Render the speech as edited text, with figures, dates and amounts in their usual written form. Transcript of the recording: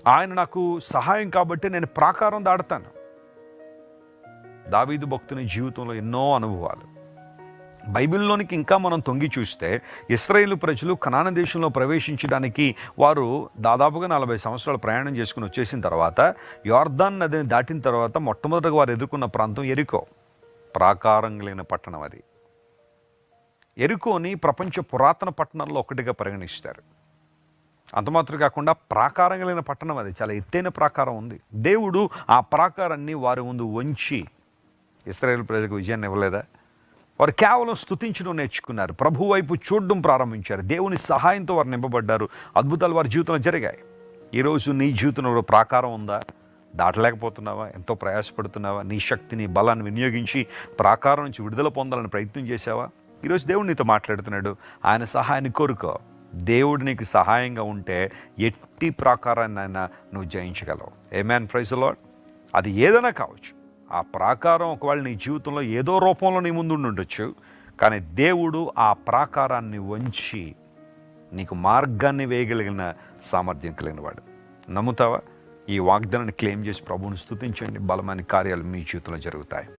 ఆయన నాకు సహాయం కాబట్టి నేను ప్రాకారం దాడతాను. దావీదు భక్తుని జీవితంలో ఎన్నో అనుభవాలు. బైబిల్లోనికి ఇంకా మనం తొంగి చూస్తే ఇశ్రాయేలు ప్రజలు కనాను దేశంలో ప్రవేశించడానికి వారు దాదాపుగా 40 సంవత్సరాలు ప్రయాణం చేసుకుని వచ్చేసిన తర్వాత యోర్దాన్ నదిని దాటిన తర్వాత మొట్టమొదటిగా వారు ఎదుర్కొన్న ప్రాంతం ఎరికో. ప్రాకారం లేని పట్టణం అది. ఎరికోని ప్రపంచ పురాతన పట్టణాల్లో ఒకటిగా పరిగణిస్తారు. అంత మాత్రం కాకుండా ప్రాకారం కలిగిన పట్టణం అది. చాలా ఎత్తైన ప్రాకారం ఉంది. దేవుడు ఆ ప్రాకారాన్ని వారి ముందు వంచి ఇశ్రాయేలు ప్రజలకు విజయాన్ని ఇవ్వలేదా? వారు కేవలం స్తుతించడం నేర్చుకున్నారు. ప్రభు వైపు చూడడం ప్రారంభించారు. దేవుని సహాయంతో వారు నింపబడ్డారు. అద్భుతాలు వారి జీవితంలో జరిగాయి. ఈరోజు నీ జీవితంలో ప్రాకారం ఉందా? దాటలేకపోతున్నావా? ఎంతో ప్రయాసపడుతున్నావా? నీ శక్తిని బలాన్ని వినియోగించి ప్రాకారం నుంచి విడుదల పొందాలని ప్రయత్నం చేసావా? ఈరోజు దేవుడు నీతో మాట్లాడుతున్నాడు. ఆయన సహాయాన్ని కోరుకో. దేవుడు నీకు సహాయంగా ఉంటే ఎట్టి ప్రాకారాన్నైనా నువ్వు జయించగలవు. ఆమేన్. Praise the Lord. అది ఏదైనా కావచ్చు. ఆ ప్రాకారం ఒకవేళ నీ జీవితంలో ఏదో రూపంలో నీ ముందు ఉండొచ్చు. కానీ దేవుడు ఆ ప్రాకారాన్ని వంచి నీకు మార్గాన్ని వేయగలిగిన సామర్థ్యం కలిగినవాడు. నమ్ముతావా? ఈ వాగ్దానాన్ని క్లెయిమ్ చేసి ప్రభువుని స్తుతించండి. బలమైన కార్యాలు మీ జీవితంలో జరుగుతాయి.